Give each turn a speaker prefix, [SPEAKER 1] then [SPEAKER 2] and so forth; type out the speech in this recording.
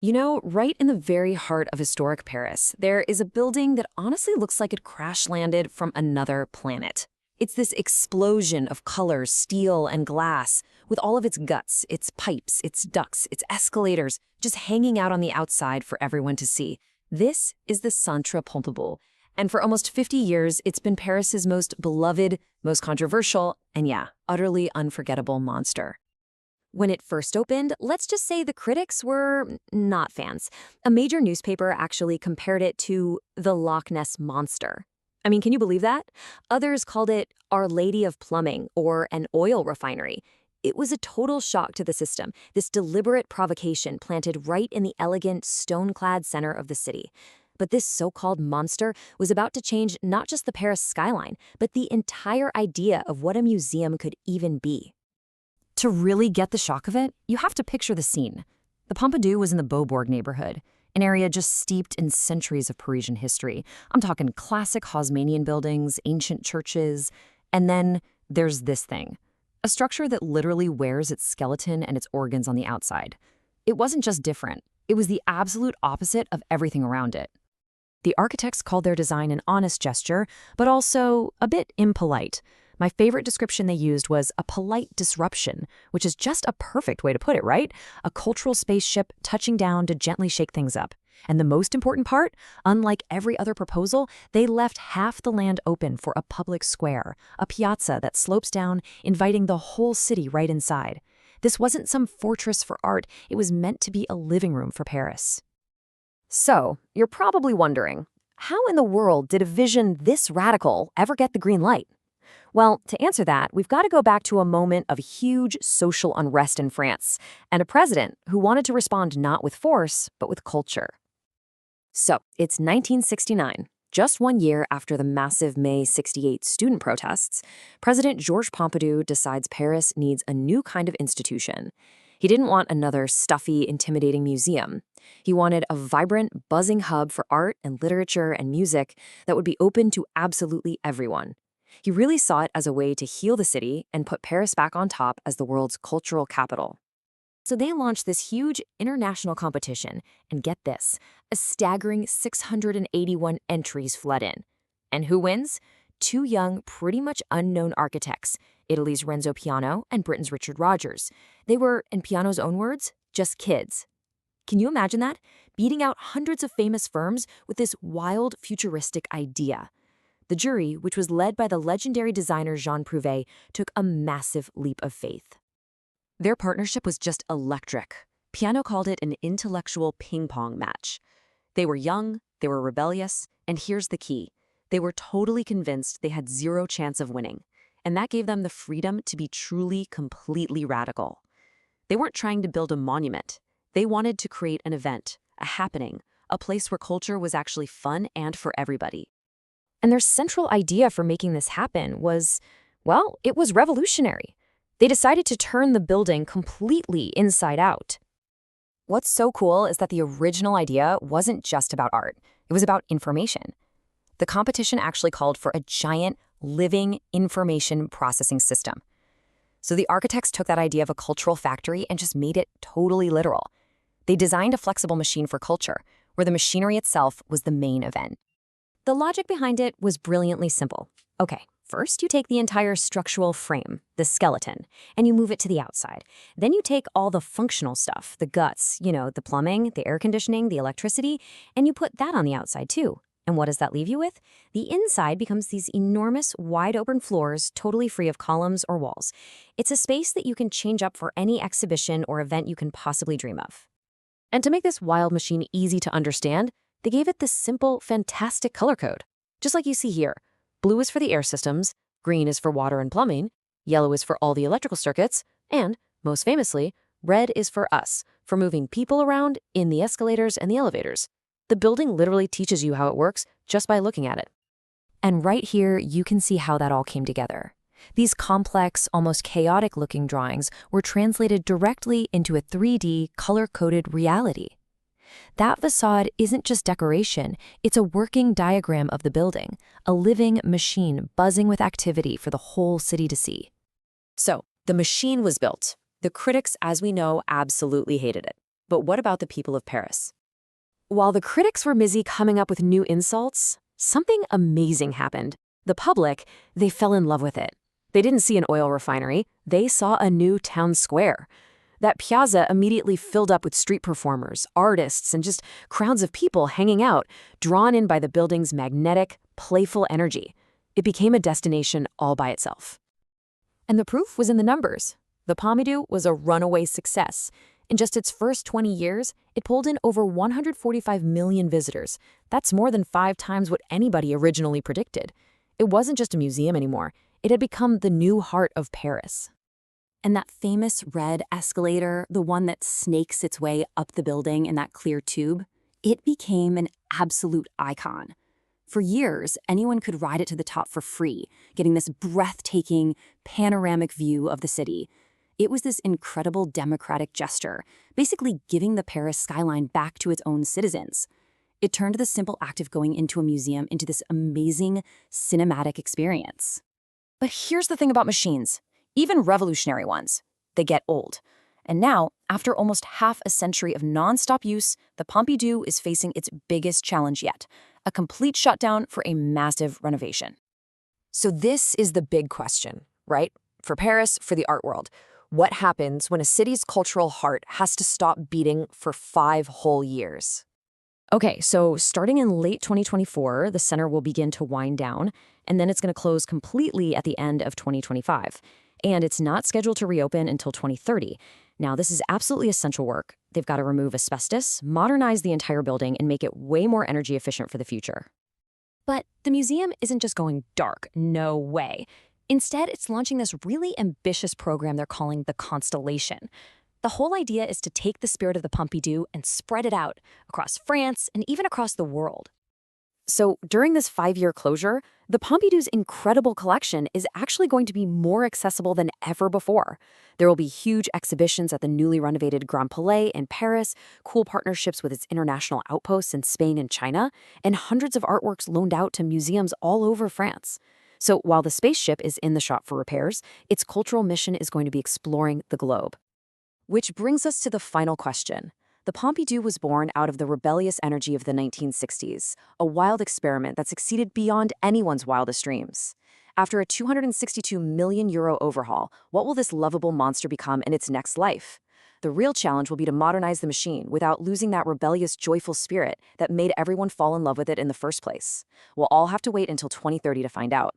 [SPEAKER 1] You know, right in the very heart of historic Paris, there is a building that honestly looks like it crash-landed from another planet. It's this explosion of colors, steel and glass, with all of its guts, its pipes, its ducts, its escalators, just hanging out on the outside for everyone to see. This is the Sainte-Chapelle, and for almost 50 years, it's been Paris's most beloved, most controversial, and yeah, utterly unforgettable monster. When it first opened, let's just say the critics were not fans. A major newspaper actually compared it to the Loch Ness Monster. I mean, can you believe that? Others called it Our Lady of Plumbing or an oil refinery. It was a total shock to the system, this deliberate provocation planted right in the elegant, stone-clad center of the city. But this so-called monster was about to change not just the Paris skyline, but the entire idea of what a museum could even be. To really get the shock of it, you have to picture the scene. The Pompidou was in the Beaubourg neighborhood, an area just steeped in centuries of Parisian history. I'm talking classic Haussmannian buildings, ancient churches, and then there's this thing, a structure that literally wears its skeleton and its organs on the outside. It wasn't just different, it was the absolute opposite of everything around it. The architects called their design an honest gesture, but also a bit impolite. My favorite description they used was a polite disruption, which is just a perfect way to put it, right? A cultural spaceship touching down to gently shake things up. And the most important part, unlike every other proposal, they left half the land open for a public square, a piazza that slopes down, inviting the whole city right inside. This wasn't some fortress for art, it was meant to be a living room for Paris. So, you're probably wondering, how in the world did a vision this radical ever get the green light? Well, to answer that, we've got to go back to a moment of huge social unrest in France and a president who wanted to respond not with force, but with culture. So, it's 1969, just 1 year after the massive May '68 student protests. President Georges Pompidou decides Paris needs a new kind of institution. He didn't want another stuffy, intimidating museum. He wanted a vibrant, buzzing hub for art and literature and music that would be open to absolutely everyone. He really saw it as a way to heal the city and put Paris back on top as the world's cultural capital. So they launched this huge international competition, and get this, a staggering 681 entries flood in. And who wins? Two young, pretty much unknown architects, Italy's Renzo Piano and Britain's Richard Rogers. They were, in Piano's own words, just kids. Can you imagine that? Beating out hundreds of famous firms with this wild, futuristic idea. The jury, which was led by the legendary designer Jean Prouvé, took a massive leap of faith. Their partnership was just electric. Piano called it an intellectual ping-pong match. They were young, they were rebellious, and here's the key. They were totally convinced they had zero chance of winning, and that gave them the freedom to be truly, completely radical. They weren't trying to build a monument. They wanted to create an event, a happening, a place where culture was actually fun and for everybody. And their central idea for making this happen was, well, it was revolutionary. They decided to turn the building completely inside out. What's so cool is that the original idea wasn't just about art. It was about information. The competition actually called for a giant, living information processing system. So the architects took that idea of a cultural factory and just made it totally literal. They designed a flexible machine for culture, where the machinery itself was the main event. The logic behind it was brilliantly simple. Okay, first you take the entire structural frame, the skeleton, and you move it to the outside. Then you take all the functional stuff, the guts, the plumbing, the air conditioning, the electricity, and you put that on the outside too. And what does that leave you with? The inside becomes these enormous, wide-open floors, totally free of columns or walls. It's a space that you can change up for any exhibition or event you can possibly dream of. And to make this wild machine easy to understand, they gave it this simple, fantastic color code. Just like you see here, blue is for the air systems, green is for water and plumbing, yellow is for all the electrical circuits, and, most famously, red is for us, for moving people around in the escalators and the elevators. The building literally teaches you how it works just by looking at it. And right here, you can see how that all came together. These complex, almost chaotic-looking drawings were translated directly into a 3D, color-coded reality. That facade isn't just decoration, it's a working diagram of the building, a living machine buzzing with activity for the whole city to see. So, the machine was built. The critics, as we know, absolutely hated it. But what about the people of Paris? While the critics were busy coming up with new insults, something amazing happened. The public, they fell in love with it. They didn't see an oil refinery, they saw a new town square. That piazza immediately filled up with street performers, artists, and just crowds of people hanging out, drawn in by the building's magnetic, playful energy. It became a destination all by itself. And the proof was in the numbers. The Pompidou was a runaway success. In just its first 20 years, it pulled in over 145 million visitors. That's more than 5 times what anybody originally predicted. It wasn't just a museum anymore. It had become the new heart of Paris.
[SPEAKER 2] And that famous red escalator, the one that snakes its way up the building in that clear tube, it became an absolute icon. For years, anyone could ride it to the top for free, getting this breathtaking, panoramic view of the city. It was this incredible democratic gesture, basically giving the Paris skyline back to its own citizens. It turned the simple act of going into a museum into this amazing cinematic experience.
[SPEAKER 1] But here's the thing about machines. Even revolutionary ones, they get old. And now, after almost half a century of non-stop use, the Pompidou is facing its biggest challenge yet, a complete shutdown for a massive renovation. So this is the big question, right? For Paris, for the art world. What happens when a city's cultural heart has to stop beating for 5 whole years? Okay, so starting in late 2024, the center will begin to wind down, and then it's going to close completely at the end of 2025. And it's not scheduled to reopen until 2030. Now, this is absolutely essential work. They've got to remove asbestos, modernize the entire building, and make it way more energy efficient for the future. But the museum isn't just going dark, no way. Instead, it's launching this really ambitious program they're calling the Constellation. The whole idea is to take the spirit of the Pompidou and spread it out across France and even across the world. So during this 5-year closure, the Pompidou's incredible collection is actually going to be more accessible than ever before. There will be huge exhibitions at the newly renovated Grand Palais in Paris, cool partnerships with its international outposts in Spain and China, and hundreds of artworks loaned out to museums all over France. So while the spaceship is in the shop for repairs, its cultural mission is going to be exploring the globe. Which brings us to the final question. The Pompidou was born out of the rebellious energy of the 1960s, a wild experiment that succeeded beyond anyone's wildest dreams. After a €262 million overhaul, what will this lovable monster become in its next life? The real challenge will be to modernize the machine without losing that rebellious, joyful spirit that made everyone fall in love with it in the first place. We'll all have to wait until 2030 to find out.